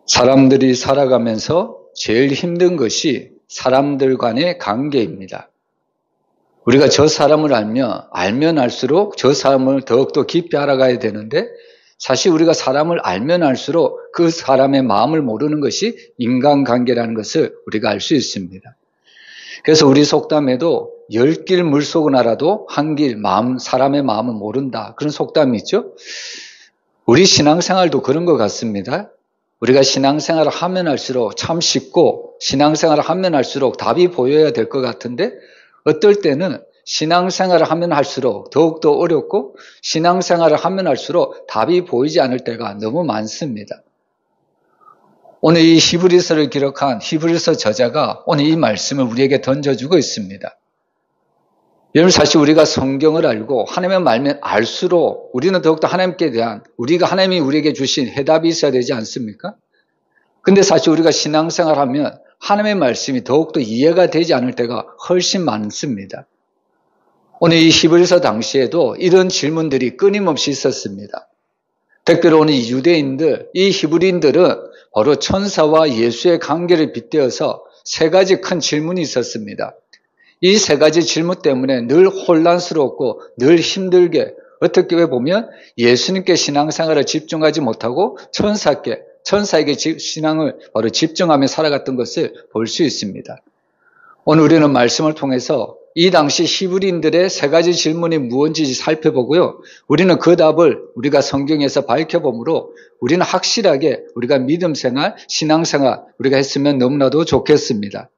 사람들이 살아가면서 제일 힘든 것이 사람들 간의 관계입니다. 우리가 저 사람을 알면 알수록 저 사람을 더욱더 깊이 알아가야 되는데 사실 우리가 사람을 알면 알수록 그 사람의 마음을 모르는 것이 인간관계라는 것을 우리가 알 수 있습니다. 그래서 우리 속담에도 10길 물속은 알아도 한 길 사람의 마음은 모른다. 그런 속담이 있죠. 우리 신앙생활도 그런 것 같습니다. 우리가 신앙생활을 하면 할수록 참 쉽고 신앙생활을 하면 할수록 답이 보여야 될 것 같은데 어떨 때는 신앙생활을 하면 할수록 더욱더 어렵고 신앙생활을 하면 할수록 답이 보이지 않을 때가 너무 많습니다. 오늘 이 히브리서를 기록한 히브리서 저자가 오늘 이 말씀을 우리에게 던져주고 있습니다. 여러분 사실 우리가 성경을 알고 하나님의 말면 알수록 우리는 더욱더 하나님께 대한 하나님이 우리에게 주신 해답이 있어야 되지 않습니까? 근데 사실 우리가 신앙생활을 하면 하나님의 말씀이 더욱더 이해가 되지 않을 때가 훨씬 많습니다. 오늘 이 히브리서 당시에도 이런 질문들이 끊임없이 있었습니다. 특별히 오늘 이 유대인들, 이 히브리인들은 바로 천사와 예수의 관계를 빗대어서 세 가지 큰 질문이 있었습니다. 이 세 가지 질문 때문에 늘 혼란스럽고 늘 힘들게 어떻게 보면 예수님께 신앙생활을 집중하지 못하고 천사에게 신앙을 바로 집중하며 살아갔던 것을 볼 수 있습니다. 오늘 우리는 말씀을 통해서 이 당시 히브리인들의 세 가지 질문이 무엇인지 살펴보고요. 우리는 그 답을 우리가 성경에서 밝혀보므로 우리는 확실하게 우리가 믿음생활, 신앙생활 우리가 했으면 너무나도 좋겠습니다.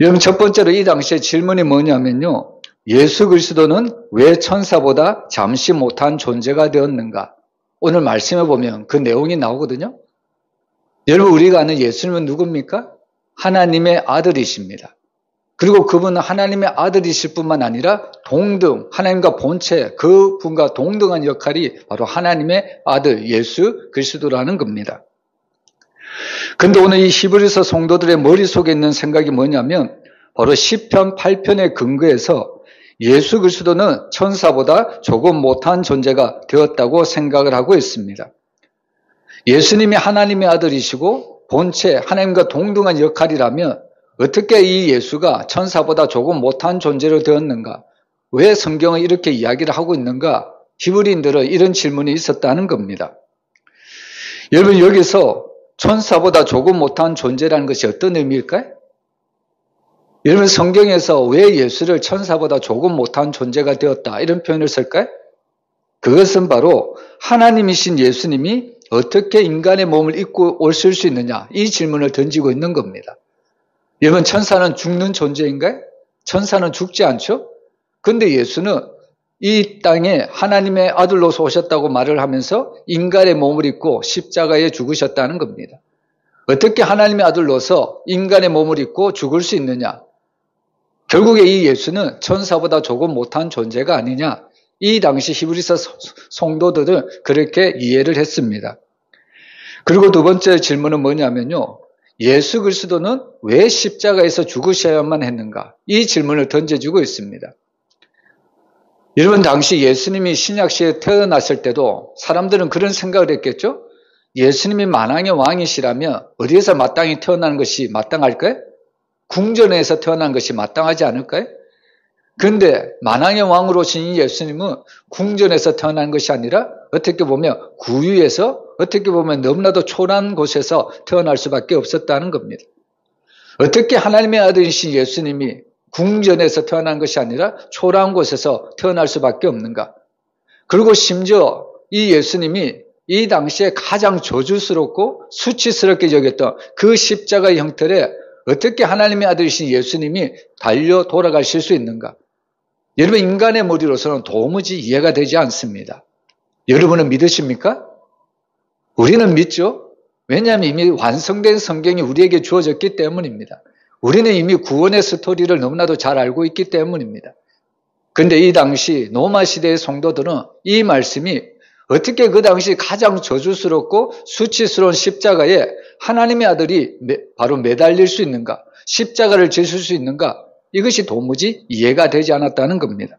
여러분 첫 번째로 이 당시의 질문이 뭐냐면요. 예수 그리스도는 왜 천사보다 잠시 못한 존재가 되었는가? 오늘 말씀해 보면 그 내용이 나오거든요. 여러분 우리가 아는 예수님은 누굽니까? 하나님의 아들이십니다. 그리고 그분은 하나님의 아들이실 뿐만 아니라 동등, 하나님과 본체 그분과 동등한 역할이 바로 하나님의 아들 예수 그리스도라는 겁니다. 근데 오늘 이 히브리서 성도들의 머릿속에 있는 생각이 뭐냐면 바로 시편 8편의 근거에서 예수 그리스도는 천사보다 조금 못한 존재가 되었다고 생각을 하고 있습니다. 예수님이 하나님의 아들이시고 본체 하나님과 동등한 역할이라면 어떻게 이 예수가 천사보다 조금 못한 존재로 되었는가? 왜 성경은 이렇게 이야기를 하고 있는가? 히브리인들은 이런 질문이 있었다는 겁니다. 여러분 여기서 천사보다 조금 못한 존재라는 것이 어떤 의미일까요? 여러분 성경에서 왜 예수를 천사보다 조금 못한 존재가 되었다 이런 표현을 쓸까요? 그것은 바로 하나님이신 예수님이 어떻게 인간의 몸을 입고 오실 수 있느냐 이 질문을 던지고 있는 겁니다. 여러분 천사는 죽는 존재인가요? 천사는 죽지 않죠? 그런데 예수는 이 땅에 하나님의 아들로서 오셨다고 말을 하면서 인간의 몸을 입고 십자가에 죽으셨다는 겁니다. 어떻게 하나님의 아들로서 인간의 몸을 입고 죽을 수 있느냐? 결국에 이 예수는 천사보다 조금 못한 존재가 아니냐? 이 당시 히브리서 성도들은 그렇게 이해를 했습니다. 그리고 두 번째 질문은 뭐냐면요. 예수 그리스도는 왜 십자가에서 죽으셔야만 했는가? 이 질문을 던져주고 있습니다. 여러분 당시 예수님이 신약시에 태어났을 때도 사람들은 그런 생각을 했겠죠? 예수님이 만왕의 왕이시라면 어디에서 마땅히 태어나는 것이 마땅할까요? 궁전에서 태어난 것이 마땅하지 않을까요? 그런데 만왕의 왕으로 오신 예수님은 궁전에서 태어난 것이 아니라 어떻게 보면 구유에서 어떻게 보면 너무나도 초라한 곳에서 태어날 수밖에 없었다는 겁니다. 어떻게 하나님의 아들이신 예수님이 궁전에서 태어난 것이 아니라 초라한 곳에서 태어날 수밖에 없는가? 그리고 심지어 이 예수님이 이 당시에 가장 저주스럽고 수치스럽게 여겼던 그 십자가의 형태를 어떻게 하나님의 아들이신 예수님이 달려 돌아가실 수 있는가? 여러분 인간의 머리로서는 도무지 이해가 되지 않습니다. 여러분은 믿으십니까? 우리는 믿죠. 왜냐하면 이미 완성된 성경이 우리에게 주어졌기 때문입니다. 우리는 이미 구원의 스토리를 너무나도 잘 알고 있기 때문입니다. 그런데 이 당시 로마 시대의 성도들은 이 말씀이 어떻게 그 당시 가장 저주스럽고 수치스러운 십자가에 하나님의 아들이 바로 매달릴 수 있는가? 십자가를 지실 수 있는가? 이것이 도무지 이해가 되지 않았다는 겁니다.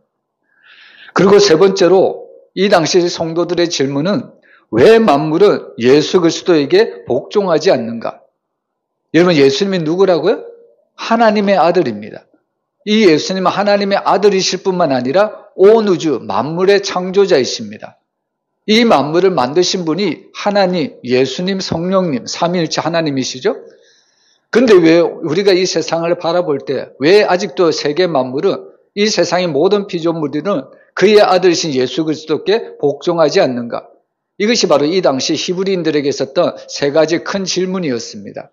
그리고 세 번째로 이 당시 성도들의 질문은 왜 만물은 예수 그리스도에게 복종하지 않는가? 여러분, 예수님이 누구라고요? 하나님의 아들입니다. 이 예수님은 하나님의 아들이실 뿐만 아니라 온 우주 만물의 창조자이십니다. 이 만물을 만드신 분이 하나님, 예수님, 성령님, 삼위일체 하나님이시죠? 근데 왜 우리가 이 세상을 바라볼 때 왜 아직도 세계 만물은, 이 세상의 모든 피조물들은 그의 아들이신 예수 그리스도께 복종하지 않는가? 이것이 바로 이 당시 히브리인들에게 있었던 세 가지 큰 질문이었습니다.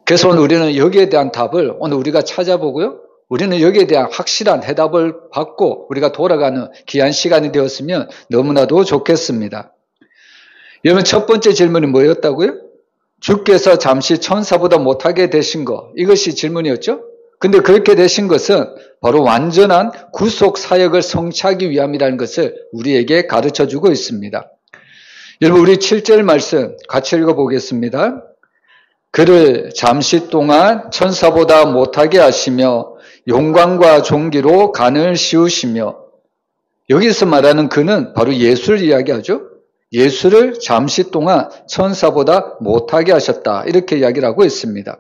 그래서 오늘 우리는 여기에 대한 답을 오늘 우리가 찾아보고요. 우리는 여기에 대한 확실한 해답을 받고 우리가 돌아가는 귀한 시간이 되었으면 너무나도 좋겠습니다. 여러분, 첫 번째 질문이 뭐였다고요? 주께서 잠시 천사보다 못하게 되신 것, 이것이 질문이었죠? 근데 그렇게 되신 것은 바로 완전한 구속 사역을 성취하기 위함이라는 것을 우리에게 가르쳐주고 있습니다. 여러분, 우리 7절 말씀 같이 읽어보겠습니다. 그를 잠시 동안 천사보다 못하게 하시며 영광과 존귀로 간을 씌우시며, 여기서 말하는 그는 바로 예수를 이야기하죠. 예수를 잠시 동안 천사보다 못하게 하셨다, 이렇게 이야기를 하고 있습니다.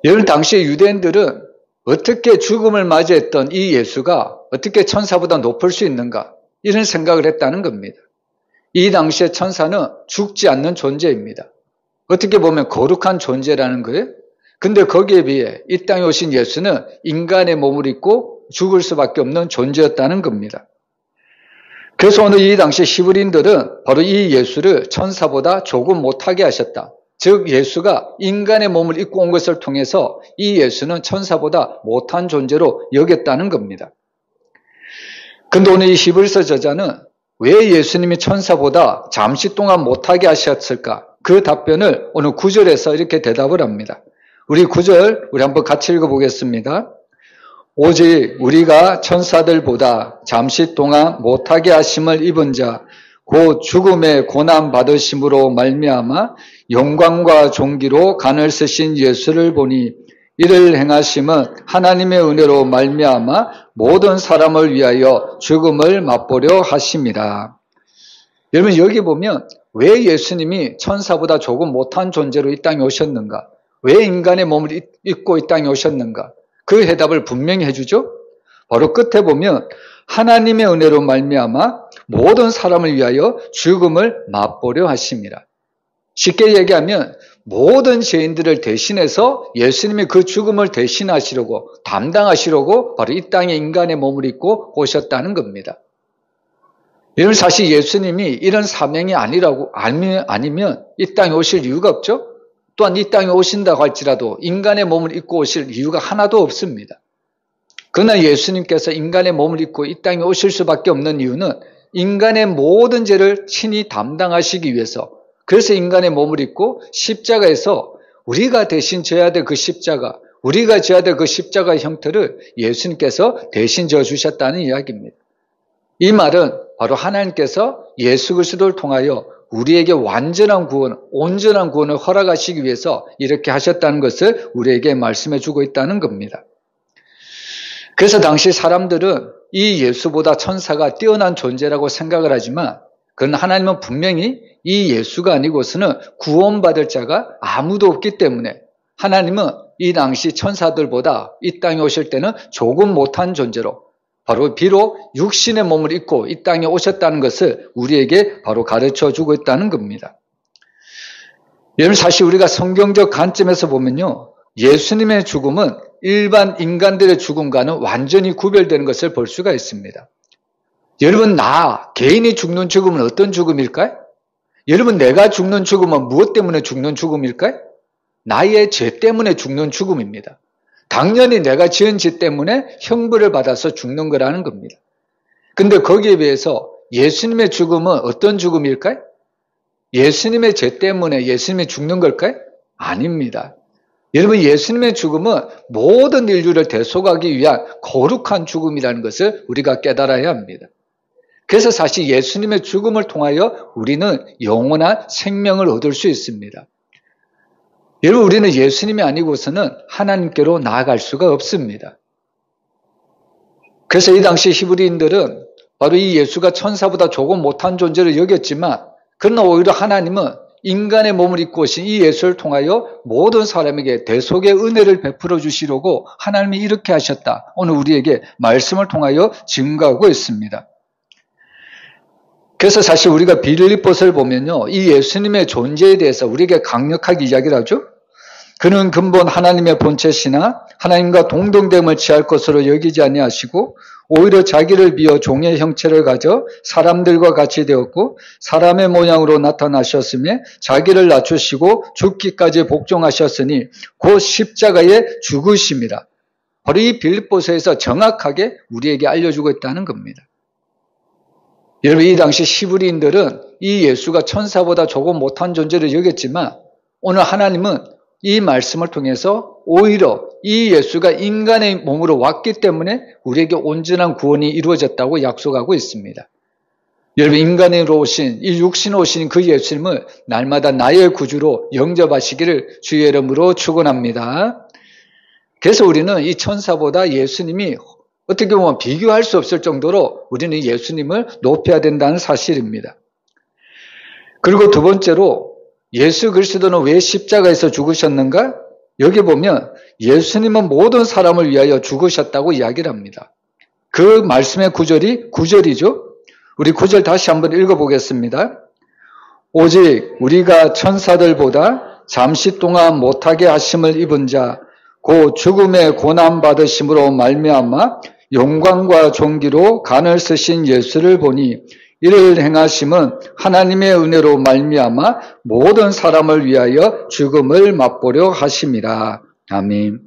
여러분, 당시 유대인들은 어떻게 죽음을 맞이했던 이 예수가 어떻게 천사보다 높을 수 있는가, 이런 생각을 했다는 겁니다. 이 당시의 천사는 죽지 않는 존재입니다. 어떻게 보면 거룩한 존재라는 거예요. 근데 거기에 비해 이 땅에 오신 예수는 인간의 몸을 입고 죽을 수밖에 없는 존재였다는 겁니다. 그래서 오늘 이 당시 히브리인들은 바로 이 예수를 천사보다 조금 못하게 하셨다. 즉 예수가 인간의 몸을 입고 온 것을 통해서 이 예수는 천사보다 못한 존재로 여겼다는 겁니다. 근데 오늘 이 히브리서 저자는 왜 예수님이 천사보다 잠시 동안 못하게 하셨을까? 그 답변을 오늘 9절에서 이렇게 대답을 합니다. 우리 9절 우리 한번 같이 읽어보겠습니다. 오직 우리가 천사들보다 잠시 동안 못하게 하심을 입은 자 곧 죽음의 고난 받으심으로 말미암아 영광과 존귀로 간을 쓰신 예수를 보니 이를 행하심은 하나님의 은혜로 말미암아 모든 사람을 위하여 죽음을 맛보려 하심이라. 여러분, 여기 보면 왜 예수님이 천사보다 조금 못한 존재로 이 땅에 오셨는가? 왜 인간의 몸을 입고 이 땅에 오셨는가? 그 해답을 분명히 해주죠. 바로 끝에 보면 하나님의 은혜로 말미암아 모든 사람을 위하여 죽음을 맛보려 하심이라. 쉽게 얘기하면 모든 죄인들을 대신해서 예수님이 그 죽음을 대신하시려고, 담당하시려고 바로 이 땅에 인간의 몸을 입고 오셨다는 겁니다. 여러분, 사실 예수님이 이런 사명이 아니면 이 땅에 오실 이유가 없죠. 또한 이 땅에 오신다고 할지라도 인간의 몸을 입고 오실 이유가 하나도 없습니다. 그러나 예수님께서 인간의 몸을 입고 이 땅에 오실 수밖에 없는 이유는 인간의 모든 죄를 친히 담당하시기 위해서, 그래서 인간의 몸을 입고 십자가에서 우리가 대신 져야 될 그 십자가, 우리가 져야 될 그 십자가의 형태를 예수님께서 대신 져주셨다는 이야기입니다. 이 말은 바로 하나님께서 예수 그리스도를 통하여 우리에게 완전한 구원, 온전한 구원을 허락하시기 위해서 이렇게 하셨다는 것을 우리에게 말씀해 주고 있다는 겁니다. 그래서 당시 사람들은 이 예수보다 천사가 뛰어난 존재라고 생각을 하지만, 그러나 하나님은 분명히 이 예수가 아니고서는 구원받을 자가 아무도 없기 때문에 하나님은 이 당시 천사들보다 이 땅에 오실 때는 조금 못한 존재로, 바로 비록 육신의 몸을 입고 이 땅에 오셨다는 것을 우리에게 바로 가르쳐 주고 있다는 겁니다. 여러분, 사실 우리가 성경적 관점에서 보면요, 예수님의 죽음은 일반 인간들의 죽음과는 완전히 구별되는 것을 볼 수가 있습니다. 여러분, 개인이 죽는 죽음은 어떤 죽음일까요? 여러분, 내가 죽는 죽음은 무엇 때문에 죽는 죽음일까요? 나의 죄 때문에 죽는 죽음입니다. 당연히 내가 지은 죄 때문에 형벌을 받아서 죽는 거라는 겁니다. 근데 거기에 비해서 예수님의 죽음은 어떤 죽음일까요? 예수님의 죄 때문에 예수님이 죽는 걸까요? 아닙니다. 여러분, 예수님의 죽음은 모든 인류를 대속하기 위한 거룩한 죽음이라는 것을 우리가 깨달아야 합니다. 그래서 사실 예수님의 죽음을 통하여 우리는 영원한 생명을 얻을 수 있습니다. 여러분, 우리는 예수님이 아니고서는 하나님께로 나아갈 수가 없습니다. 그래서 이 당시 히브리인들은 바로 이 예수가 천사보다 조금 못한 존재를 여겼지만 그러나 오히려 하나님은 인간의 몸을 입고 오신 이 예수를 통하여 모든 사람에게 대속의 은혜를 베풀어 주시려고 하나님이 이렇게 하셨다. 오늘 우리에게 말씀을 통하여 증거하고 있습니다. 그래서 사실 우리가 빌립보서를 보면요, 이 예수님의 존재에 대해서 우리에게 강력하게 이야기를 하죠. 그는 근본 하나님의 본체시나 하나님과 동등됨을 취할 것으로 여기지 아니하시고 오히려 자기를 비어 종의 형체를 가져 사람들과 같이 되었고 사람의 모양으로 나타나셨으며 자기를 낮추시고 죽기까지 복종하셨으니 곧 십자가에 죽으심이라. 바로 이 빌립보서에서 정확하게 우리에게 알려주고 있다는 겁니다. 여러분, 이 당시 히브리인들은 이 예수가 천사보다 조금 못한 존재를 여겼지만 오늘 하나님은 이 말씀을 통해서 오히려 이 예수가 인간의 몸으로 왔기 때문에 우리에게 온전한 구원이 이루어졌다고 약속하고 있습니다. 여러분, 인간으로 오신, 이 육신으로 오신 그 예수님을 날마다 나의 구주로 영접하시기를 주의 이름으로 축원합니다. 그래서 우리는 이 천사보다 예수님이 어떻게 보면 비교할 수 없을 정도로 우리는 예수님을 높여야 된다는 사실입니다. 그리고 두 번째로 예수 그리스도는 왜 십자가에서 죽으셨는가? 여기 보면 예수님은 모든 사람을 위하여 죽으셨다고 이야기를 합니다. 그 말씀의 구절이 9절이죠. 우리 9절 다시 한번 읽어보겠습니다. 오직 우리가 천사들보다 잠시 동안 못하게 하심을 입은 자 곧 죽음의 고난 받으심으로 말미암아 영광과 존귀로 간을 쓰신 예수를 보니 이를 행하심은 하나님의 은혜로 말미암아 모든 사람을 위하여 죽음을 맛보려 하심이라. 아멘.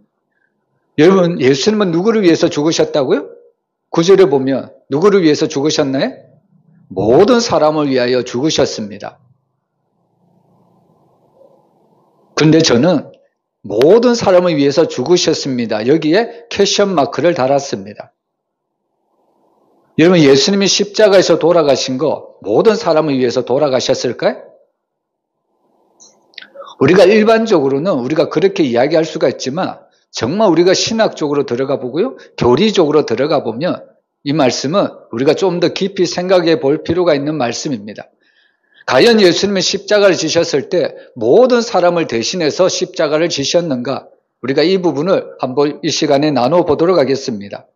여러분, 예수님은 누구를 위해서 죽으셨다고요? 9절에 보면 누구를 위해서 죽으셨나요? 모든 사람을 위하여 죽으셨습니다. 그런데 저는 모든 사람을 위해서 죽으셨습니다. 여기에 퀘션 마크를 달았습니다. 여러분, 예수님이 십자가에서 돌아가신 거 모든 사람을 위해서 돌아가셨을까요? 우리가 일반적으로는 우리가 그렇게 이야기할 수가 있지만 정말 우리가 신학적으로 들어가 보고요, 교리적으로 들어가 보면 이 말씀은 우리가 좀 더 깊이 생각해 볼 필요가 있는 말씀입니다. 과연 예수님이 십자가를 지셨을 때 모든 사람을 대신해서 십자가를 지셨는가? 우리가 이 부분을 한번 이 시간에 나눠보도록 하겠습니다.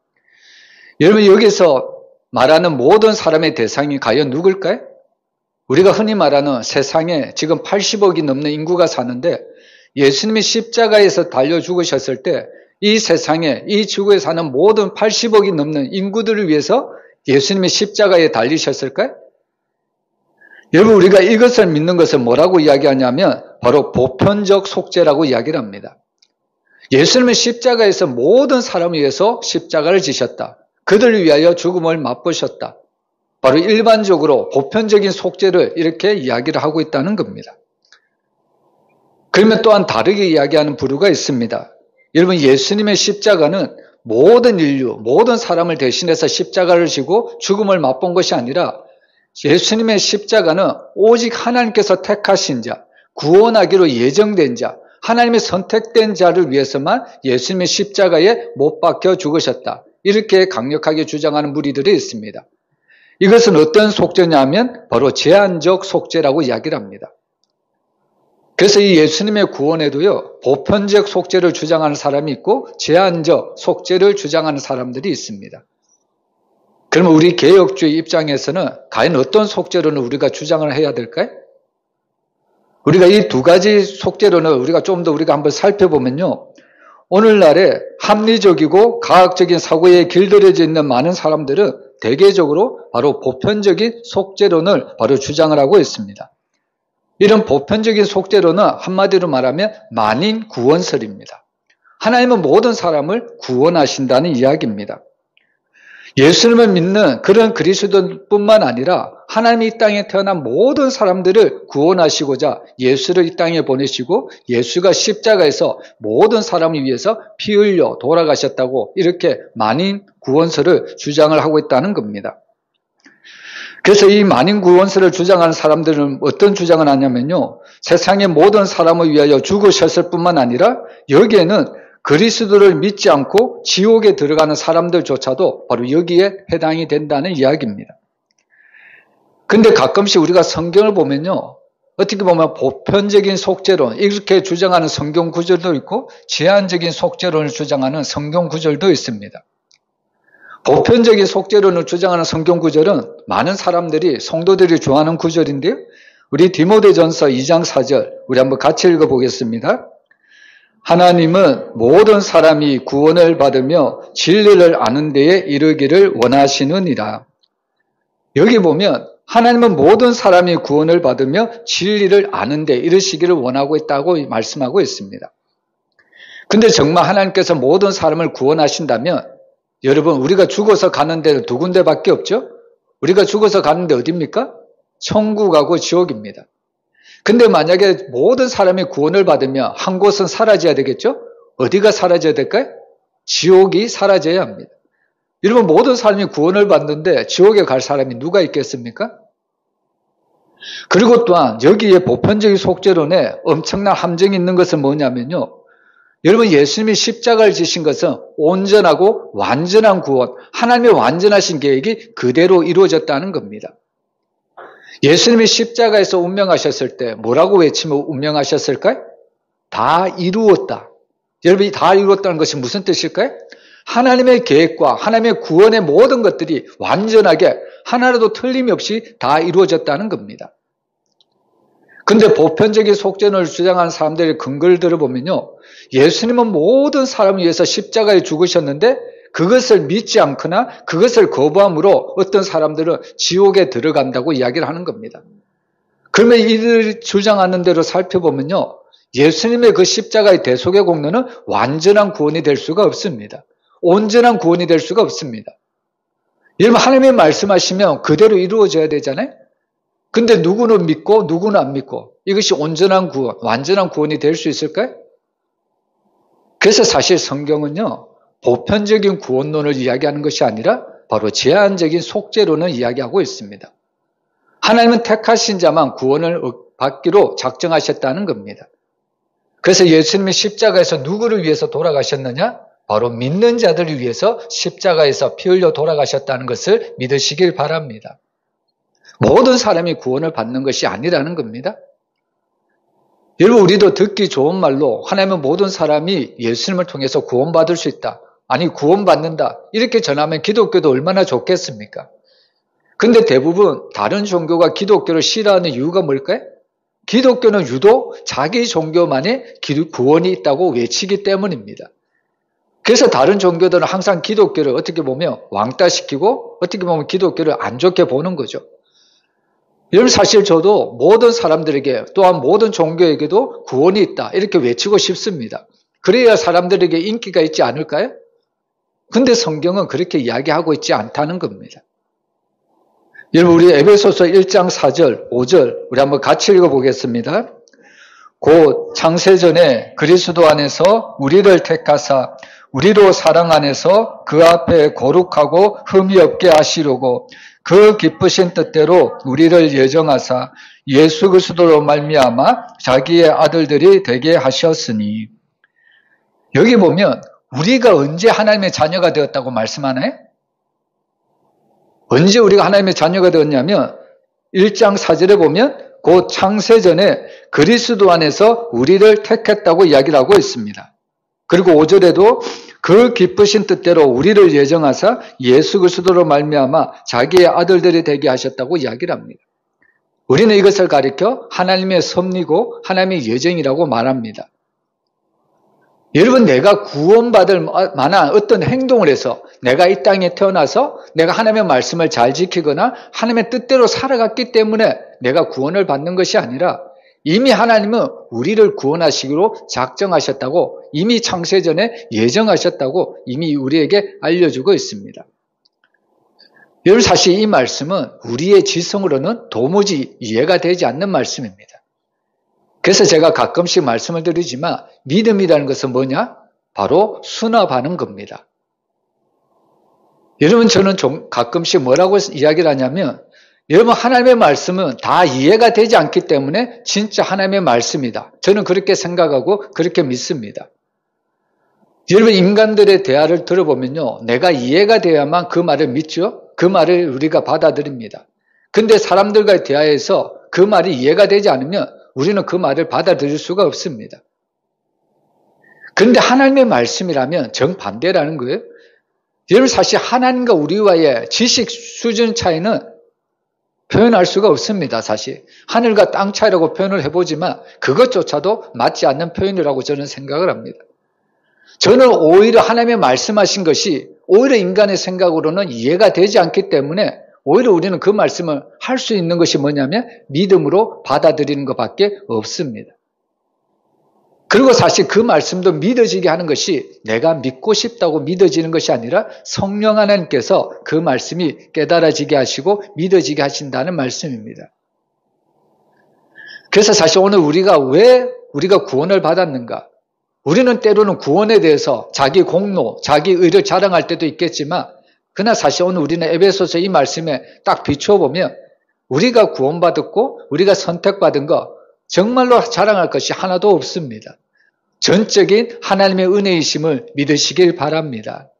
여러분, 여기서 말하는 모든 사람의 대상이 과연 누굴까요? 우리가 흔히 말하는 세상에 지금 80억이 넘는 인구가 사는데 예수님이 십자가에서 달려 죽으셨을 때 이 세상에, 이 지구에 사는 모든 80억이 넘는 인구들을 위해서 예수님이 십자가에 달리셨을까요? 여러분, 우리가 이것을 믿는 것을 뭐라고 이야기하냐면 바로 보편적 속죄라고 이야기를 합니다. 예수님은 십자가에서 모든 사람을 위해서 십자가를 지셨다. 그들을 위하여 죽음을 맛보셨다. 바로 일반적으로 보편적인 속죄를 이렇게 이야기를 하고 있다는 겁니다. 그러면 또한 다르게 이야기하는 부류가 있습니다. 여러분, 예수님의 십자가는 모든 인류, 모든 사람을 대신해서 십자가를 지고 죽음을 맛본 것이 아니라 예수님의 십자가는 오직 하나님께서 택하신 자, 구원하기로 예정된 자, 하나님의 선택된 자를 위해서만 예수님의 십자가에 못 박혀 죽으셨다. 이렇게 강력하게 주장하는 무리들이 있습니다. 이것은 어떤 속죄냐면 바로 제한적 속죄라고 이야기를 합니다. 그래서 이 예수님의 구원에도요, 보편적 속죄를 주장하는 사람이 있고 제한적 속죄를 주장하는 사람들이 있습니다. 그러면 우리 개혁주의 입장에서는 과연 어떤 속죄론을 우리가 주장을 해야 될까요? 우리가 이 두 가지 속죄론을 우리가 좀 더 우리가 한번 살펴보면요, 오늘날에 합리적이고 과학적인 사고에 길들여져 있는 많은 사람들은 대개적으로 바로 보편적인 속죄론을 바로 주장을 하고 있습니다. 이런 보편적인 속죄론은 한마디로 말하면 만인 구원설입니다. 하나님은 모든 사람을 구원하신다는 이야기입니다. 예수님을 믿는 그런 그리스도뿐만 아니라 하나님이 이 땅에 태어난 모든 사람들을 구원하시고자 예수를 이 땅에 보내시고 예수가 십자가에서 모든 사람을 위해서 피 흘려 돌아가셨다고 이렇게 만인 구원설을 주장을 하고 있다는 겁니다. 그래서 이 만인 구원설을 주장하는 사람들은 어떤 주장을 하냐면요, 세상의 모든 사람을 위하여 죽으셨을 뿐만 아니라 여기에는 그리스도를 믿지 않고 지옥에 들어가는 사람들조차도 바로 여기에 해당이 된다는 이야기입니다. 근데 가끔씩 우리가 성경을 보면요, 어떻게 보면 보편적인 속죄론, 이렇게 주장하는 성경 구절도 있고 제한적인 속죄론을 주장하는 성경 구절도 있습니다. 보편적인 속죄론을 주장하는 성경 구절은 많은 사람들이, 성도들이 좋아하는 구절인데요. 우리 디모데전서 2장 4절 우리 한번 같이 읽어보겠습니다. 하나님은 모든 사람이 구원을 받으며 진리를 아는 데에 이르기를 원하시느니라. 여기 보면 하나님은 모든 사람이 구원을 받으며 진리를 아는 데 이르시기를 원하고 있다고 말씀하고 있습니다. 근데 정말 하나님께서 모든 사람을 구원하신다면 여러분, 우리가 죽어서 가는 데는 두 군데밖에 없죠? 우리가 죽어서 가는 데 어디입니까? 천국하고 지옥입니다. 근데 만약에 모든 사람이 구원을 받으면 한 곳은 사라져야 되겠죠? 어디가 사라져야 될까요? 지옥이 사라져야 합니다. 여러분, 모든 사람이 구원을 받는데 지옥에 갈 사람이 누가 있겠습니까? 그리고 또한 여기에 보편적인 속죄론에 엄청난 함정이 있는 것은 뭐냐면요. 여러분, 예수님이 십자가를 지신 것은 온전하고 완전한 구원, 하나님의 완전하신 계획이 그대로 이루어졌다는 겁니다. 예수님이 십자가에서 운명하셨을 때 뭐라고 외치며 운명하셨을까요? 다 이루었다. 여러분이 다 이루었다는 것이 무슨 뜻일까요? 하나님의 계획과 하나님의 구원의 모든 것들이 완전하게 하나라도 틀림이 없이 다 이루어졌다는 겁니다. 근데 보편적인 속죄론을 주장하는 사람들의 근거를 들어보면요. 예수님은 모든 사람을 위해서 십자가에 죽으셨는데 그것을 믿지 않거나 그것을 거부함으로 어떤 사람들은 지옥에 들어간다고 이야기를 하는 겁니다. 그러면 이들이 주장하는 대로 살펴보면요. 예수님의 그 십자가의 대속의 공로는 완전한 구원이 될 수가 없습니다. 온전한 구원이 될 수가 없습니다. 여러분, 하나님이 말씀하시면 그대로 이루어져야 되잖아요. 근데 누구는 믿고 누구는 안 믿고 이것이 온전한 구원, 완전한 구원이 될 수 있을까요? 그래서 사실 성경은요, 보편적인 구원론을 이야기하는 것이 아니라 바로 제한적인 속죄론을 이야기하고 있습니다. 하나님은 택하신 자만 구원을 받기로 작정하셨다는 겁니다. 그래서 예수님이 십자가에서 누구를 위해서 돌아가셨느냐? 바로 믿는 자들을 위해서 십자가에서 피 흘려 돌아가셨다는 것을 믿으시길 바랍니다. 모든 사람이 구원을 받는 것이 아니라는 겁니다. 여러분, 우리도 듣기 좋은 말로 하나님은 모든 사람이 예수님을 통해서 구원받을 수 있다. 아니, 구원받는다. 이렇게 전하면 기독교도 얼마나 좋겠습니까? 근데 대부분 다른 종교가 기독교를 싫어하는 이유가 뭘까요? 기독교는 유독 자기 종교만의 구원이 있다고 외치기 때문입니다. 그래서 다른 종교들은 항상 기독교를 어떻게 보면 왕따시키고 어떻게 보면 기독교를 안 좋게 보는 거죠. 여러분, 사실 저도 모든 사람들에게 또한 모든 종교에게도 구원이 있다 이렇게 외치고 싶습니다. 그래야 사람들에게 인기가 있지 않을까요? 근데 성경은 그렇게 이야기하고 있지 않다는 겁니다. 여러분, 우리 에베소서 1장 4절, 5절 우리 한번 같이 읽어보겠습니다. 곧 창세전에 그리스도 안에서 우리를 택하사 우리로 사랑 안에서 그 앞에 거룩하고 흠이 없게 하시려고 그 기쁘신 뜻대로 우리를 예정하사 예수 그리스도로 말미암아 자기의 아들들이 되게 하셨으니. 여기 보면 우리가 언제 하나님의 자녀가 되었다고 말씀하나요? 언제 우리가 하나님의 자녀가 되었냐면 1장 4절에 보면 곧 창세전에 그리스도 안에서 우리를 택했다고 이야기를 하고 있습니다. 그리고 5절에도 그 기쁘신 뜻대로 우리를 예정하사 예수 그리스도로 말미암아 자기의 아들들이 되게 하셨다고 이야기를 합니다. 우리는 이것을 가리켜 하나님의 섭리고 하나님의 예정이라고 말합니다. 여러분, 내가 구원받을 만한 어떤 행동을 해서 내가 이 땅에 태어나서 내가 하나님의 말씀을 잘 지키거나 하나님의 뜻대로 살아갔기 때문에 내가 구원을 받는 것이 아니라 이미 하나님은 우리를 구원하시기로 작정하셨다고, 이미 창세전에 예정하셨다고 이미 우리에게 알려주고 있습니다. 여러분, 사실 이 말씀은 우리의 지성으로는 도무지 이해가 되지 않는 말씀입니다. 그래서 제가 가끔씩 말씀을 드리지만 믿음이라는 것은 뭐냐? 바로 수납하는 겁니다. 여러분, 저는 좀 가끔씩 뭐라고 이야기를 하냐면 여러분, 하나님의 말씀은 다 이해가 되지 않기 때문에 진짜 하나님의 말씀이다. 저는 그렇게 생각하고 그렇게 믿습니다. 여러분 인간들의 대화를 들어보면요. 내가 이해가 돼야만 그 말을 믿죠. 그 말을 우리가 받아들입니다. 근데 사람들과의 대화에서 그 말이 이해가 되지 않으면 우리는 그 말을 받아들일 수가 없습니다. 그런데 하나님의 말씀이라면 정반대라는 거예요. 여러분 사실 하나님과 우리와의 지식 수준 차이는 표현할 수가 없습니다. 사실 하늘과 땅 차이라고 표현을 해보지만 그것조차도 맞지 않는 표현이라고 저는 생각을 합니다. 저는 오히려 하나님의 말씀하신 것이 오히려 인간의 생각으로는 이해가 되지 않기 때문에 오히려 우리는 그 말씀을 할 수 있는 것이 뭐냐면 믿음으로 받아들이는 것밖에 없습니다. 그리고 사실 그 말씀도 믿어지게 하는 것이 내가 믿고 싶다고 믿어지는 것이 아니라 성령 하나님께서 그 말씀이 깨달아지게 하시고 믿어지게 하신다는 말씀입니다. 그래서 사실 오늘 왜 우리가 구원을 받았는가? 우리는 때로는 구원에 대해서 자기 공로, 자기 의를 자랑할 때도 있겠지만 그러나 사실 오늘 우리는 에베소서 이 말씀에 딱 비춰보면 우리가 구원받았고 우리가 선택받은 것 정말로 자랑할 것이 하나도 없습니다. 전적인 하나님의 은혜이심을 믿으시길 바랍니다.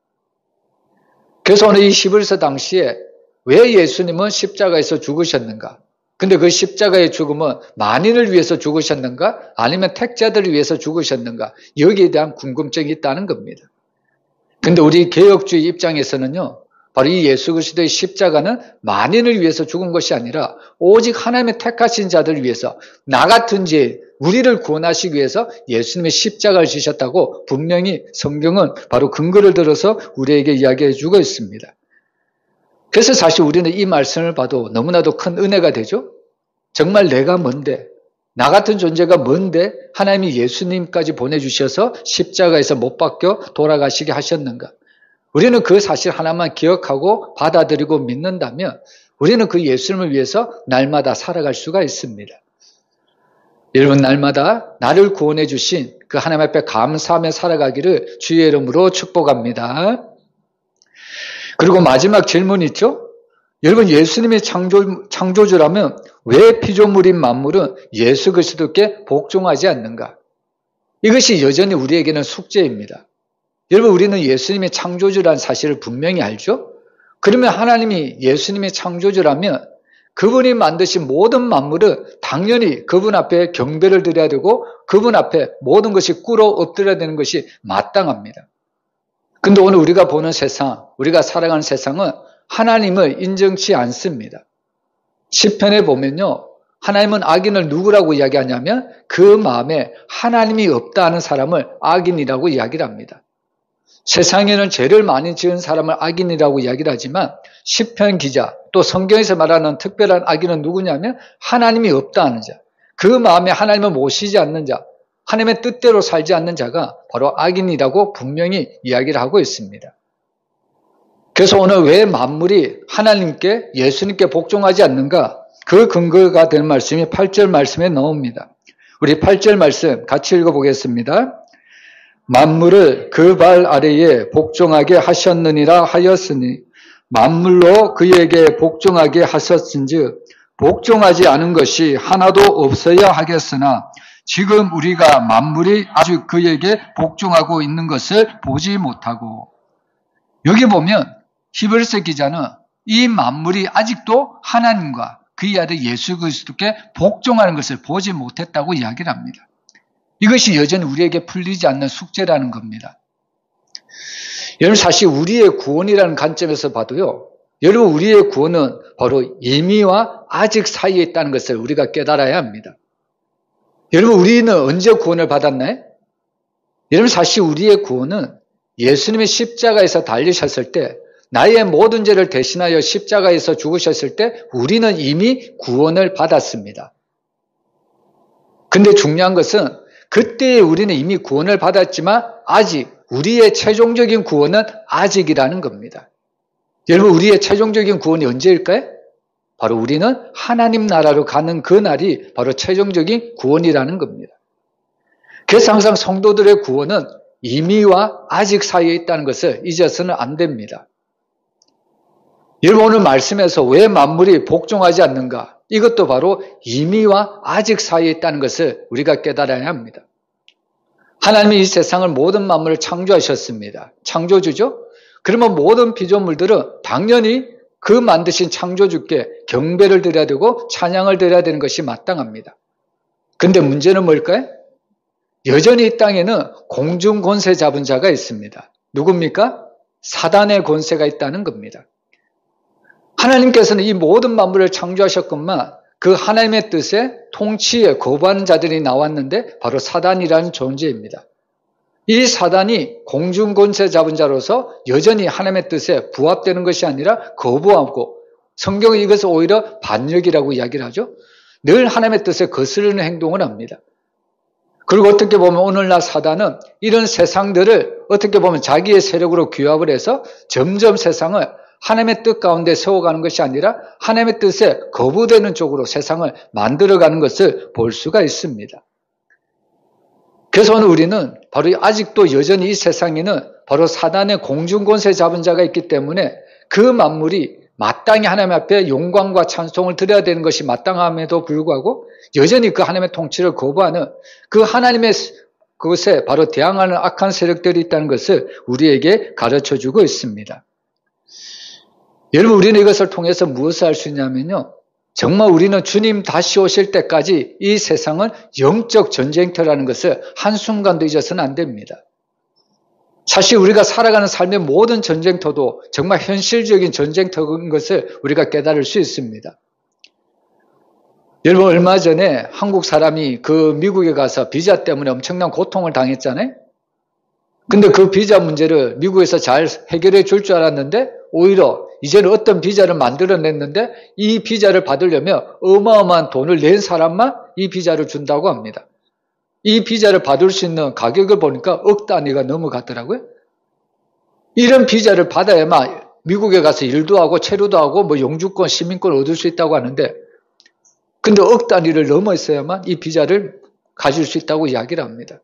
그래서 오늘 이 히브리서 당시에 왜 예수님은 십자가에서 죽으셨는가? 근데 그 십자가의 죽음은 만인을 위해서 죽으셨는가? 아니면 택자들을 위해서 죽으셨는가? 여기에 대한 궁금증이 있다는 겁니다. 근데 우리 개혁주의 입장에서는요, 바로 이 예수 그리스도의 십자가는 만인을 위해서 죽은 것이 아니라 오직 하나님의 택하신 자들을 위해서 나 같은 죄, 우리를 구원하시기 위해서 예수님의 십자가를 지셨다고 분명히 성경은 바로 근거를 들어서 우리에게 이야기해 주고 있습니다. 그래서 사실 우리는 이 말씀을 봐도 너무나도 큰 은혜가 되죠. 정말 내가 뭔데, 나 같은 존재가 뭔데 하나님이 예수님까지 보내주셔서 십자가에서 못 박혀 돌아가시게 하셨는가. 우리는 그 사실 하나만 기억하고 받아들이고 믿는다면 우리는 그 예수님을 위해서 날마다 살아갈 수가 있습니다. 여러분 날마다 나를 구원해 주신 그 하나님 앞에 감사하며 살아가기를 주의 이름으로 축복합니다. 그리고 마지막 질문 있죠? 여러분 예수님이 창조주라면 왜 피조물인 만물은 예수 그리스도께 복종하지 않는가? 이것이 여전히 우리에게는 숙제입니다. 여러분 우리는 예수님이 창조주라는 사실을 분명히 알죠? 그러면 하나님이 예수님이 창조주라면 그분이 만드신 모든 만물은 당연히 그분 앞에 경배를 드려야 되고 그분 앞에 모든 것이 꿇어 엎드려야 되는 것이 마땅합니다. 근데 오늘 우리가 보는 세상, 우리가 살아가는 세상은 하나님을 인정치 않습니다. 시편에 보면요. 하나님은 악인을 누구라고 이야기하냐면 그 마음에 하나님이 없다 하는 사람을 악인이라고 이야기를 합니다. 세상에는 죄를 많이 지은 사람을 악인이라고 이야기를 하지만 시편 기자 또 성경에서 말하는 특별한 악인은 누구냐면 하나님이 없다 하는 자. 그 마음에 하나님을 모시지 않는 자. 하나님의 뜻대로 살지 않는 자가 바로 악인이라고 분명히 이야기를 하고 있습니다. 그래서 오늘 왜 만물이 하나님께 예수님께 복종하지 않는가? 그 근거가 될 말씀이 8절 말씀에 나옵니다. 우리 8절 말씀 같이 읽어보겠습니다. 만물을 그 발 아래에 복종하게 하셨느니라 하였으니 만물로 그에게 복종하게 하셨은즉 복종하지 않은 것이 하나도 없어야 하겠으나 지금 우리가 만물이 아주 그에게 복종하고 있는 것을 보지 못하고 여기 보면 히브리서 기자는 이 만물이 아직도 하나님과 그의 아들 예수 그리스도께 복종하는 것을 보지 못했다고 이야기를 합니다. 이것이 여전히 우리에게 풀리지 않는 숙제라는 겁니다. 여러분 사실 우리의 구원이라는 관점에서 봐도요. 여러분 우리의 구원은 바로 이미와 아직 사이에 있다는 것을 우리가 깨달아야 합니다. 여러분 우리는 언제 구원을 받았나요? 여러분 사실 우리의 구원은 예수님의 십자가에서 달리셨을 때 나의 모든 죄를 대신하여 십자가에서 죽으셨을 때 우리는 이미 구원을 받았습니다. 근데 중요한 것은 그때 우리는 이미 구원을 받았지만 아직 우리의 최종적인 구원은 아직이라는 겁니다. 여러분 우리의 최종적인 구원이 언제일까요? 바로 우리는 하나님 나라로 가는 그 날이 바로 최종적인 구원이라는 겁니다. 그래서 항상 성도들의 구원은 이미와 아직 사이에 있다는 것을 잊어서는 안 됩니다. 여러분 오늘 말씀에서 왜 만물이 복종하지 않는가? 이것도 바로 이미와 아직 사이에 있다는 것을 우리가 깨달아야 합니다. 하나님이 이 세상을 모든 만물을 창조하셨습니다. 창조주죠? 그러면 모든 피조물들은 당연히 그 만드신 창조주께 경배를 드려야 되고 찬양을 드려야 되는 것이 마땅합니다. 근데 문제는 뭘까요? 여전히 이 땅에는 공중 권세 잡은 자가 있습니다. 누굽니까? 사단의 권세가 있다는 겁니다. 하나님께서는 이 모든 만물을 창조하셨건만 그 하나님의 뜻에 통치에 거부하는 자들이 나왔는데 바로 사단이라는 존재입니다. 이 사단이 공중 권세 잡은 자로서 여전히 하나님의 뜻에 부합되는 것이 아니라 거부하고, 성경은 이것을 오히려 반역이라고 이야기를 하죠. 늘 하나님의 뜻에 거스르는 행동을 합니다. 그리고 어떻게 보면 오늘날 사단은 이런 세상들을 어떻게 보면 자기의 세력으로 규합을 해서 점점 세상을 하나님의 뜻 가운데 세워가는 것이 아니라 하나님의 뜻에 거부되는 쪽으로 세상을 만들어가는 것을 볼 수가 있습니다. 그래서 오늘 우리는 바로 아직도 여전히 이 세상에는 바로 사단의 공중권세 잡은 자가 있기 때문에 그 만물이 마땅히 하나님 앞에 영광과 찬송을 드려야 되는 것이 마땅함에도 불구하고 여전히 그 하나님의 통치를 거부하는 그 하나님의 그것에 바로 대항하는 악한 세력들이 있다는 것을 우리에게 가르쳐주고 있습니다. 여러분, 우리는 이것을 통해서 무엇을 할 수 있냐면요, 정말 우리는 주님 다시 오실 때까지 이 세상은 영적 전쟁터라는 것을 한순간도 잊어서는 안 됩니다. 사실 우리가 살아가는 삶의 모든 전쟁터도 정말 현실적인 전쟁터인 것을 우리가 깨달을 수 있습니다. 여러분, 얼마 전에 한국 사람이 그 미국에 가서 비자 때문에 엄청난 고통을 당했잖아요. 근데 그 비자 문제를 미국에서 잘 해결해 줄 줄 알았는데 오히려 이제는 어떤 비자를 만들어냈는데 이 비자를 받으려면 어마어마한 돈을 낸 사람만 이 비자를 준다고 합니다. 이 비자를 받을 수 있는 가격을 보니까 억 단위가 넘어가더라고요. 이런 비자를 받아야만 미국에 가서 일도 하고 체류도 하고 뭐 영주권, 시민권을 얻을 수 있다고 하는데, 근데 억 단위를 넘어 있어야만 이 비자를 가질 수 있다고 이야기를 합니다.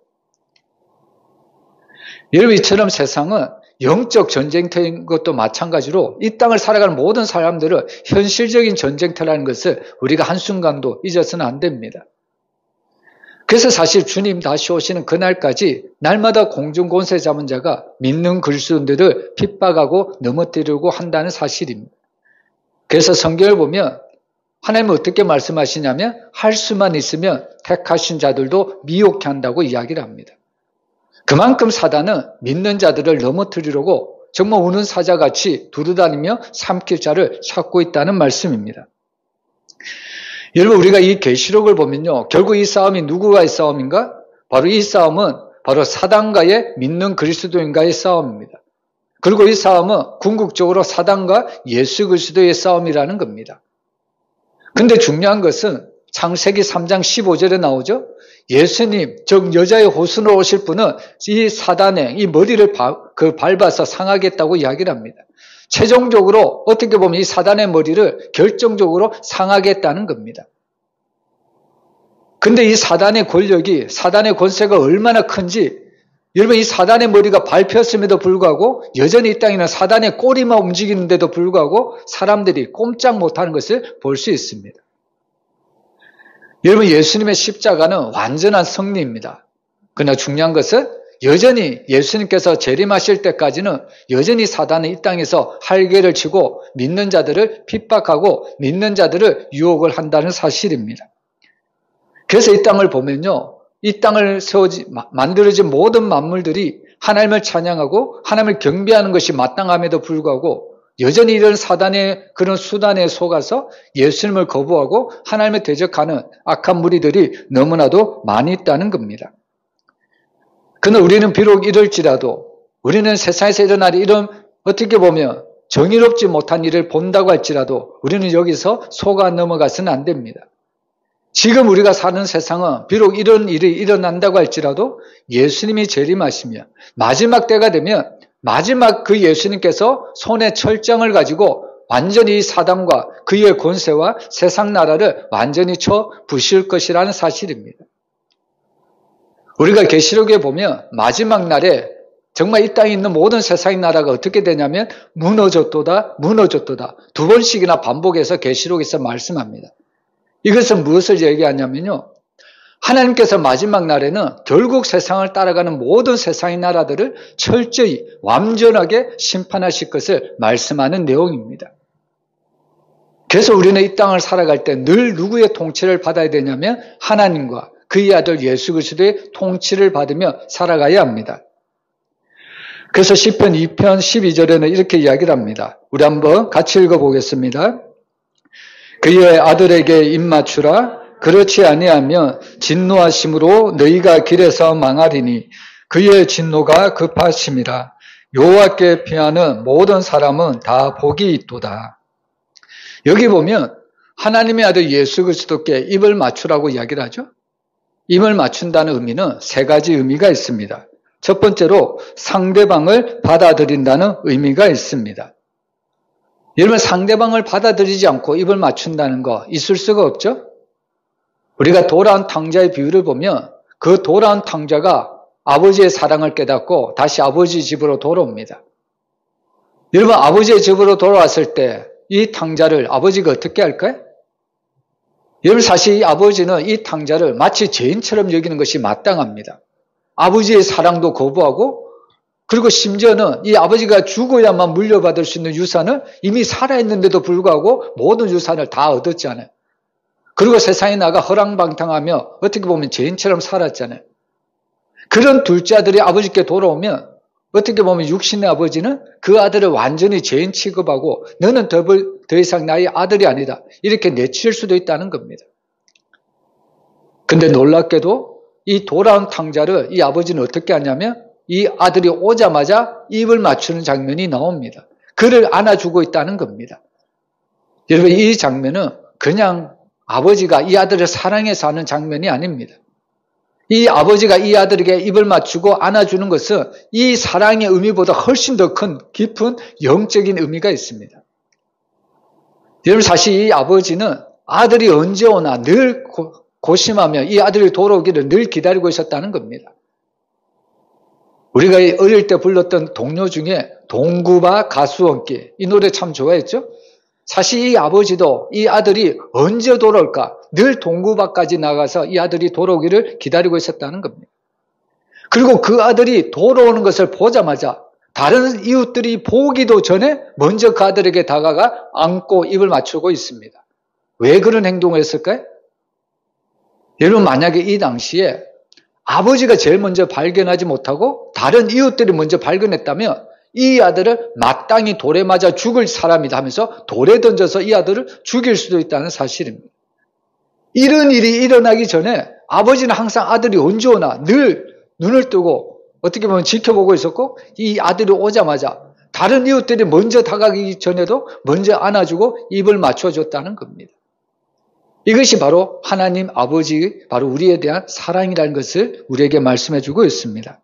여러분, 이처럼 세상은 영적 전쟁터인 것도 마찬가지로 이 땅을 살아가는 모든 사람들은 현실적인 전쟁터라는 것을 우리가 한순간도 잊어서는 안 됩니다. 그래서 사실 주님 다시 오시는 그날까지 날마다 공중권세 잡은 자가 믿는 그리스도인들을 핍박하고 넘어뜨리려고 한다는 사실입니다. 그래서 성경을 보면 하나님은 어떻게 말씀하시냐면 할 수만 있으면 택하신 자들도 미혹해 한다고 이야기를 합니다. 그만큼 사단은 믿는 자들을 넘어뜨리려고 정말 우는 사자같이 두루다니며 삼킬 자를 찾고 있다는 말씀입니다. 여러분, 우리가 이 계시록을 보면요, 결국 이 싸움이 누구와의 싸움인가? 바로 이 싸움은 바로 사단과의 믿는 그리스도인과의 싸움입니다. 그리고 이 싸움은 궁극적으로 사단과 예수 그리스도의 싸움이라는 겁니다. 근데 중요한 것은 창세기 3장 15절에 나오죠. 예수님, 즉 여자의 호순으로 오실 분은 이 사단의 이 머리를 밟아서 상하겠다고 이야기를 합니다. 최종적으로 어떻게 보면 이 사단의 머리를 결정적으로 상하겠다는 겁니다. 근데 이 사단의 권력이, 사단의 권세가 얼마나 큰지, 여러분, 이 사단의 머리가 밟혔음에도 불구하고 여전히 이 땅에는 사단의 꼬리만 움직이는데도 불구하고 사람들이 꼼짝 못하는 것을 볼 수 있습니다. 여러분, 예수님의 십자가는 완전한 승리입니다. 그러나 중요한 것은 여전히 예수님께서 재림하실 때까지는 여전히 사단은 이 땅에서 할개를 치고 믿는 자들을 핍박하고 믿는 자들을 유혹을 한다는 사실입니다. 그래서 이 땅을 보면요, 이 땅을 만들어진 모든 만물들이 하나님을 찬양하고 하나님을 경배하는 것이 마땅함에도 불구하고 여전히 이런 사단의 그런 수단에 속아서 예수님을 거부하고 하나님을 대적하는 악한 무리들이 너무나도 많이 있다는 겁니다. 그러나 우리는 비록 이럴지라도 우리는 세상에서 일어날 이런 어떻게 보면 정의롭지 못한 일을 본다고 할지라도 우리는 여기서 속아 넘어가서는 안 됩니다. 지금 우리가 사는 세상은 비록 이런 일이 일어난다고 할지라도 예수님이 재림하시며 마지막 때가 되면 마지막 그 예수님께서 손에 철장을 가지고 완전히 사단과 그의 권세와 세상 나라를 완전히 쳐 부실 것이라는 사실입니다. 우리가 계시록에 보면 마지막 날에 정말 이 땅에 있는 모든 세상의 나라가 어떻게 되냐면 무너졌도다, 무너졌도다. 2번씩이나 반복해서 계시록에서 말씀합니다. 이것은 무엇을 얘기하냐면요, 하나님께서 마지막 날에는 결국 세상을 따라가는 모든 세상의 나라들을 철저히 완전하게 심판하실 것을 말씀하는 내용입니다. 그래서 우리는 이 땅을 살아갈 때 늘 누구의 통치를 받아야 되냐면 하나님과 그의 아들 예수 그리스도의 통치를 받으며 살아가야 합니다. 그래서 시편 2편 12절에는 이렇게 이야기를 합니다. 우리 한번 같이 읽어보겠습니다. 그의 아들에게 입맞추라. 그렇지 아니하면 진노하심으로 너희가 길에서 망하리니 그의 진노가 급하심이라. 여호와께 피하는 모든 사람은 다 복이 있도다. 여기 보면 하나님의 아들 예수 그리스도께 입을 맞추라고 이야기를 하죠. 입을 맞춘다는 의미는 세 가지 의미가 있습니다. 첫 번째로 상대방을 받아들인다는 의미가 있습니다. 여러분, 상대방을 받아들이지 않고 입을 맞춘다는 거 있을 수가 없죠? 우리가 돌아온 탕자의 비유를 보면 그 돌아온 탕자가 아버지의 사랑을 깨닫고 다시 아버지 집으로 돌아옵니다. 여러분, 아버지의 집으로 돌아왔을 때 이 탕자를 아버지가 어떻게 할까요? 여러분, 사실 이 아버지는 이 탕자를 마치 죄인처럼 여기는 것이 마땅합니다. 아버지의 사랑도 거부하고, 그리고 심지어는 이 아버지가 죽어야만 물려받을 수 있는 유산을 이미 살아있는데도 불구하고 모든 유산을 다 얻었잖아요. 그리고 세상에 나가 허랑방탕하며 어떻게 보면 죄인처럼 살았잖아요. 그런 둘째 아들이 아버지께 돌아오면 어떻게 보면 육신의 아버지는 그 아들을 완전히 죄인 취급하고 너는 더 이상 나의 아들이 아니다, 이렇게 내칠 수도 있다는 겁니다. 근데 놀랍게도 이 돌아온 탕자를 이 아버지는 어떻게 하냐면 이 아들이 오자마자 입을 맞추는 장면이 나옵니다. 그를 안아주고 있다는 겁니다. 여러분, 이 장면은 그냥 아버지가 이 아들을 사랑해서 하는 장면이 아닙니다. 이 아버지가 이 아들에게 입을 맞추고 안아주는 것은 이 사랑의 의미보다 훨씬 더 큰 깊은 영적인 의미가 있습니다. 여러분, 사실 이 아버지는 아들이 언제 오나 늘 고심하며 이 아들이 돌아오기를 늘 기다리고 있었다는 겁니다. 우리가 어릴 때 불렀던 동요 중에 동구바 가수원길, 이 노래 참 좋아했죠? 사실 이 아버지도 이 아들이 언제 돌아올까 늘 동구바까지 나가서 이 아들이 돌아오기를 기다리고 있었다는 겁니다. 그리고 그 아들이 돌아오는 것을 보자마자 다른 이웃들이 보기도 전에 먼저 그 아들에게 다가가 안고 입을 맞추고 있습니다. 왜 그런 행동을 했을까요? 여러분, 만약에 이 당시에 아버지가 제일 먼저 발견하지 못하고 다른 이웃들이 먼저 발견했다면 이 아들을 마땅히 돌에 맞아 죽을 사람이다 하면서 돌에 던져서 이 아들을 죽일 수도 있다는 사실입니다. 이런 일이 일어나기 전에 아버지는 항상 아들이 언제 오나 늘 눈을 뜨고 어떻게 보면 지켜보고 있었고, 이 아들이 오자마자 다른 이웃들이 먼저 다가가기 전에도 먼저 안아주고 입을 맞춰줬다는 겁니다. 이것이 바로 하나님 아버지, 바로 우리에 대한 사랑이라는 것을 우리에게 말씀해주고 있습니다.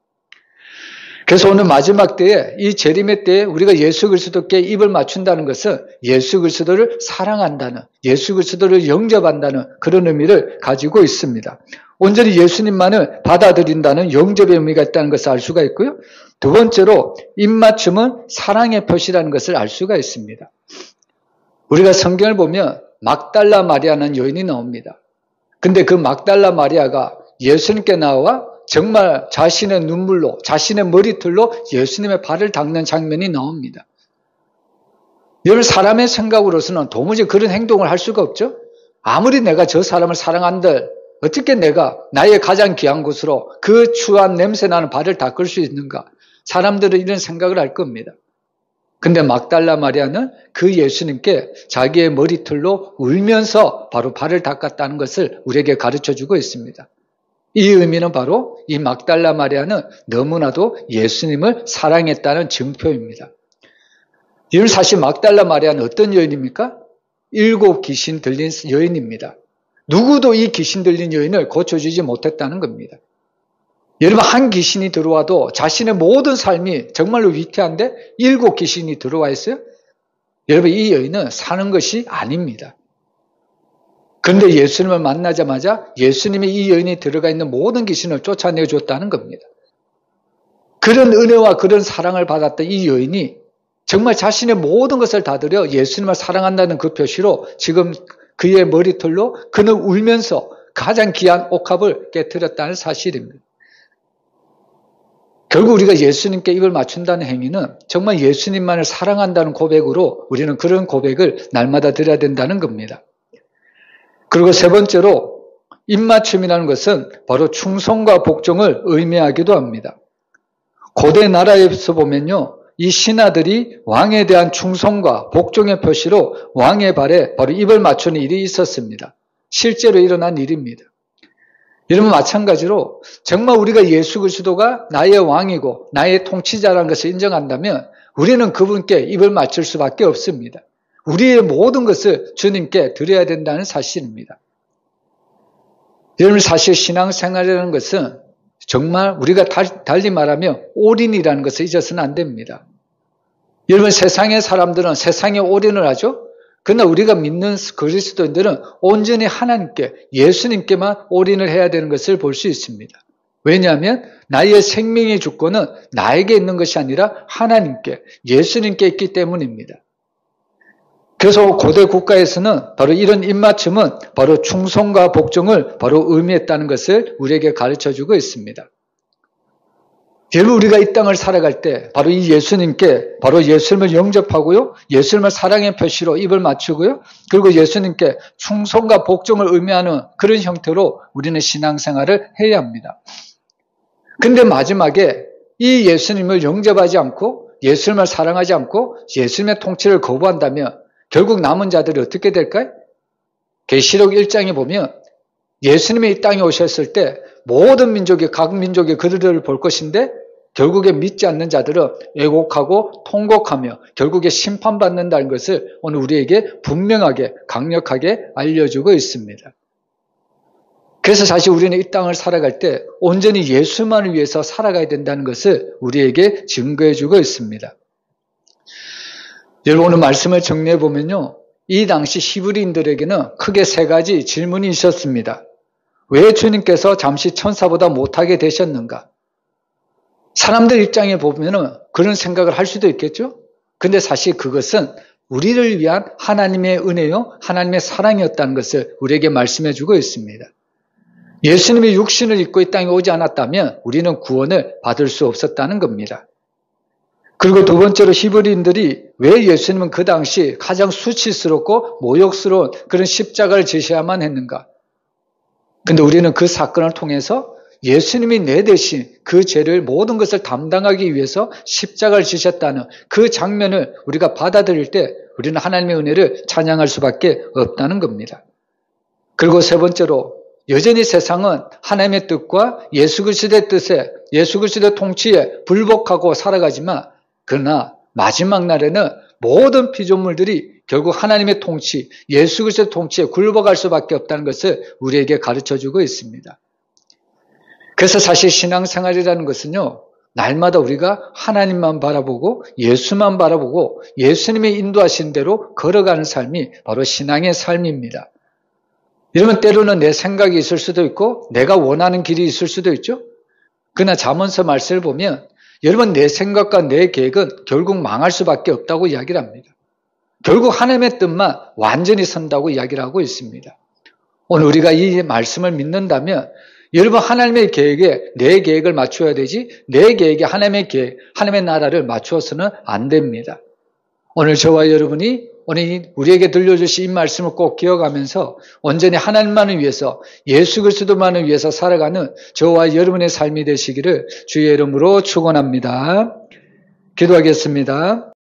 그래서 오늘 마지막 때에, 이 재림의 때에 우리가 예수 그리스도께 입을 맞춘다는 것은 예수 그리스도를 사랑한다는, 예수 그리스도를 영접한다는 그런 의미를 가지고 있습니다. 온전히 예수님만을 받아들인다는 영접의 의미가 있다는 것을 알 수가 있고요. 두 번째로 입맞춤은 사랑의 표시라는 것을 알 수가 있습니다. 우리가 성경을 보면 막달라 마리아는 여인이 나옵니다. 근데 그 막달라 마리아가 예수님께 나와 정말 자신의 눈물로, 자신의 머리털로 예수님의 발을 닦는 장면이 나옵니다. 여러분, 사람의 생각으로서는 도무지 그런 행동을 할 수가 없죠. 아무리 내가 저 사람을 사랑한들 어떻게 내가 나의 가장 귀한 곳으로 그 추한 냄새나는 발을 닦을 수 있는가? 사람들은 이런 생각을 할 겁니다. 근데 막달라 마리아는 그 예수님께 자기의 머리털로 울면서 바로 발을 닦았다는 것을 우리에게 가르쳐주고 있습니다. 이 의미는 바로 이 막달라 마리아는 너무나도 예수님을 사랑했다는 증표입니다. 여러분, 사실 막달라 마리아는 어떤 여인입니까? 7 귀신 들린 여인입니다. 누구도 이 귀신 들린 여인을 고쳐주지 못했다는 겁니다. 여러분, 한 귀신이 들어와도 자신의 모든 삶이 정말로 위태한데 7 귀신이 들어와 있어요? 여러분, 이 여인은 사는 것이 아닙니다. 그런데 예수님을 만나자마자 예수님이 이 여인이 들어가 있는 모든 귀신을 쫓아내줬다는 겁니다. 그런 은혜와 그런 사랑을 받았던 이 여인이 정말 자신의 모든 것을 다 들여 예수님을 사랑한다는 그 표시로 지금 그의 머리털로 그는 울면서 가장 귀한 옥합을 깨뜨렸다는 사실입니다. 결국 우리가 예수님께 입을 맞춘다는 행위는 정말 예수님만을 사랑한다는 고백으로 우리는 그런 고백을 날마다 드려야 된다는 겁니다. 그리고 세 번째로 입맞춤이라는 것은 바로 충성과 복종을 의미하기도 합니다. 고대 나라에서 보면요, 이 신하들이 왕에 대한 충성과 복종의 표시로 왕의 발에 바로 입을 맞추는 일이 있었습니다. 실제로 일어난 일입니다. 여러분, 마찬가지로 정말 우리가 예수 그리스도가 나의 왕이고 나의 통치자라는 것을 인정한다면 우리는 그분께 입을 맞출 수밖에 없습니다. 우리의 모든 것을 주님께 드려야 된다는 사실입니다. 여러분, 사실 신앙생활이라는 것은 정말 우리가 달리 말하면 올인이라는 것을 잊어서는 안 됩니다. 여러분, 세상의 사람들은 세상에 올인을 하죠. 그러나 우리가 믿는 그리스도인들은 온전히 하나님께, 예수님께만 올인을 해야 되는 것을 볼 수 있습니다. 왜냐하면 나의 생명의 주권은 나에게 있는 것이 아니라 하나님께, 예수님께 있기 때문입니다. 그래서 고대 국가에서는 바로 이런 입맞춤은 바로 충성과 복종을 바로 의미했다는 것을 우리에게 가르쳐주고 있습니다. 여러분, 우리가 이 땅을 살아갈 때 바로 이 예수님께 바로 예수님을 영접하고요, 예수님을 사랑의 표시로 입을 맞추고요, 그리고 예수님께 충성과 복종을 의미하는 그런 형태로 우리는 신앙생활을 해야 합니다. 근데 마지막에 이 예수님을 영접하지 않고 예수님을 사랑하지 않고 예수님의 통치를 거부한다면 결국 남은 자들이 어떻게 될까요? 계시록 1장에 보면 예수님이 이 땅에 오셨을 때 모든 민족이, 각 민족이 그들을 볼 것인데 결국에 믿지 않는 자들은 왜곡하고 통곡하며 결국에 심판받는다는 것을 오늘 우리에게 분명하게 강력하게 알려주고 있습니다. 그래서 사실 우리는 이 땅을 살아갈 때 온전히 예수만을 위해서 살아가야 된다는 것을 우리에게 증거해주고 있습니다. 여러분, 오늘 말씀을 정리해 보면요, 이 당시 히브리인들에게는 크게 세 가지 질문이 있었습니다. 왜 주님께서 잠시 천사보다 못하게 되셨는가? 사람들 입장에 보면은 그런 생각을 할 수도 있겠죠? 근데 사실 그것은 우리를 위한 하나님의 은혜요, 하나님의 사랑이었다는 것을 우리에게 말씀해 주고 있습니다. 예수님이 육신을 입고 이 땅에 오지 않았다면 우리는 구원을 받을 수 없었다는 겁니다. 그리고 두 번째로 히브리인들이 왜 예수님은 그 당시 가장 수치스럽고 모욕스러운 그런 십자가를 지셔야만 했는가? 근데 우리는 그 사건을 통해서 예수님이 내 대신 그 죄를 모든 것을 담당하기 위해서 십자가를 지셨다는 그 장면을 우리가 받아들일 때 우리는 하나님의 은혜를 찬양할 수밖에 없다는 겁니다. 그리고 세 번째로 여전히 세상은 하나님의 뜻과 예수 그리스도의 뜻에, 예수 그리스도의 통치에 불복하고 살아가지만 그러나 마지막 날에는 모든 피조물들이 결국 하나님의 통치, 예수 그리스도의 통치에 굴복할 수밖에 없다는 것을 우리에게 가르쳐주고 있습니다. 그래서 사실 신앙생활이라는 것은요, 날마다 우리가 하나님만 바라보고 예수만 바라보고 예수님의 인도하신 대로 걸어가는 삶이 바로 신앙의 삶입니다. 이러면 때로는 내 생각이 있을 수도 있고 내가 원하는 길이 있을 수도 있죠. 그러나 잠언서 말씀을 보면 여러분, 내 생각과 내 계획은 결국 망할 수밖에 없다고 이야기를 합니다. 결국 하나님의 뜻만 완전히 선다고 이야기를 하고 있습니다. 오늘 우리가 이 말씀을 믿는다면 여러분, 하나님의 계획에 내 계획을 맞춰야 되지 내 계획에 하나님의 계획, 하나님의 나라를 맞추어서는 안 됩니다. 오늘 저와 여러분이 오늘 우리에게 들려주신 이 말씀을 꼭 기억하면서 온전히 하나님만을 위해서 예수 그리스도만을 위해서 살아가는 저와 여러분의 삶이 되시기를 주의 이름으로 축원합니다. 기도하겠습니다.